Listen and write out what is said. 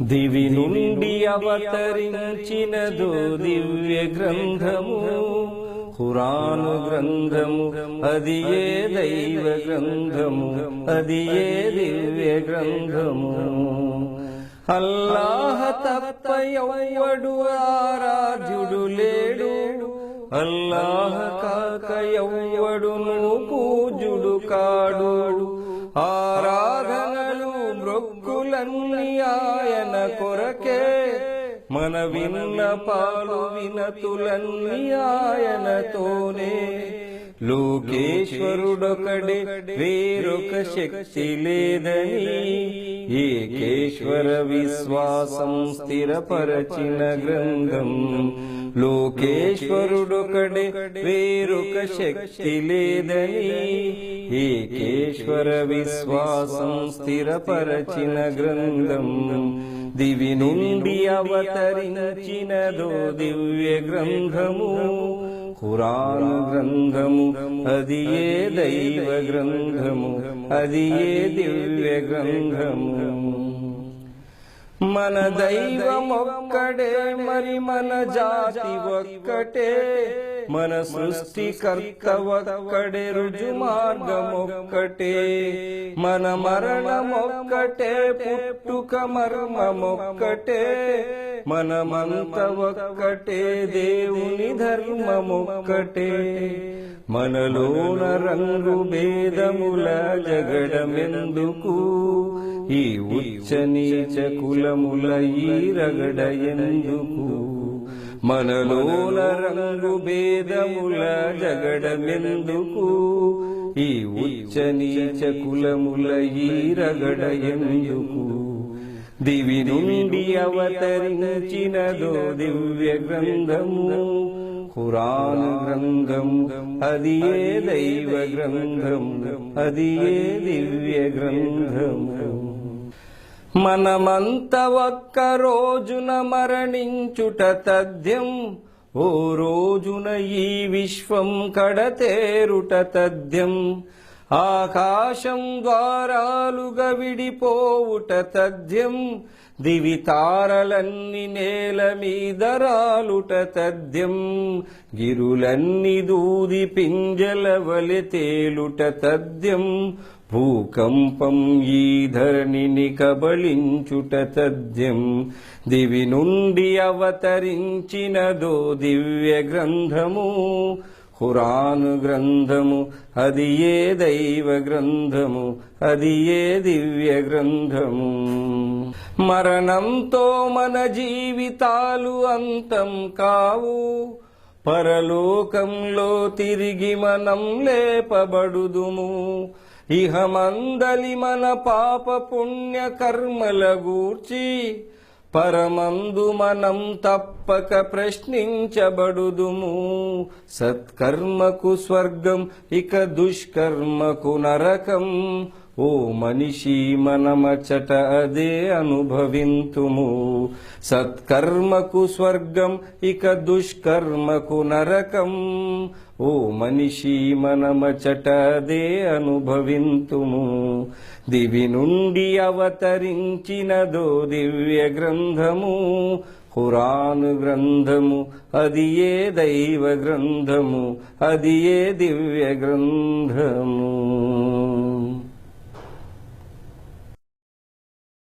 దివి నుండి అవతరించినదో దివ్య గ్రంథము, ఖురాను గ్రంథము, అది ఏ దైవ గ్రంథము, అది ఏ దివ్య గ్రంథము. అల్లాహ తప్ప ఎవ్వడు ఆరాధ్యుడు లేడు, అల్లాహ కాక ఎవ్వడును పూజుడు కాడు. ఆరాధనలు మృక్కులన్నీ ఆయన కొరకే, మన విన్నపాలు వినతులన్నీ ఆయనతోనే. లోకేశ్వరుడొకడే వేరొక శక్తి లేదని, ఏకేశ్వర విశ్వాసం స్థిరపరచిన గ్రంథం. లోకేశ్వరుడొకడే వేరొక శక్తి లేదని, ఏకేశ్వర విశ్వాసం స్థిరపరచిన గ్రంథం. దివి నుండి అవతరించినదో దివ్య గ్రంథము, ఖురాను గ్రంథము, అది ఏ దైవ గ్రంథము, అది ఏ దివ్య గ్రంథము. మన దైవం ఒక్కడే, మరి మన జాతి ఒక్కటే, మన సృష్టికర్త ఒక్కడే, రుజు మార్గం ఒక్కటే. మన మరణం ఒక్కటే, పుట్టుక మర్మం ఒక్కటే, మనమంత ఒక్కటే, దేవుని ధర్మమొక్కటే. మనలోన రంగు భేదముల జగడమెందుకు, ఈ ఉచ్చ నీచ కులముల ఈ రగడ ఎందుకు. మనలోన రంగు భేదముల జగడమెందుకు, ఈ ఉచ్చ నీచ కులముల ఈ రగడ ఎందుకు. దివి నుండి అవతరించినదో దివ్య గ్రంథము, ఖురాను గ్రంథము, అది ఏ దైవ గ్రంథము, అది ఏ దివ్య గ్రంథము. మనమంత ఒక్క రోజున మరణించుట తథ్యం, ఓ రోజున ఈ విశ్వం కడతేరుట తథ్యం. ఆకాశం ద్వారాలుగా విడిపోవుట తథ్యం, దివి తారలన్నీ నేల మీద రాలుట తథ్యం. గిరులన్నీ దూది పింజల వలె తేలుట తథ్యం, భూకంపం ఈ ధరణిని కబళించుట తథ్యం. దివి నుండి అవతరించినదో దివ్య గ్రంథము, ఖురాను గ్రంథము, అది ఏ దైవ గ్రంథము, అది ఏ దివ్య గ్రంథము. మరణంతో మన జీవితాలు అంతం కావు, పరలోకంలో తిరిగి మనం లేపబడుదుము. ఇహమందలి మన పాప పుణ్య కర్మల గూర్చి, పరమందు మనం తప్పక ప్రశ్నించబడుదుము. సత్కర్మకు స్వర్గం, ఇక దుష్కర్మకు నరకం. ఓ మనిషి మనమచట అదే అనుభవింతుము. సత్కర్మకు స్వర్గం, ఇక దుష్కర్మకు నరకం. ఓ మనిషి మనమచట అదే అనుభవింతుము. దివి నుండి అవతరించినదో దివ్య గ్రంథము, ఖురాను గ్రంథము, అది ఏ దైవ గ్రంథము, అది ఏ దివ్య గ్రంథము.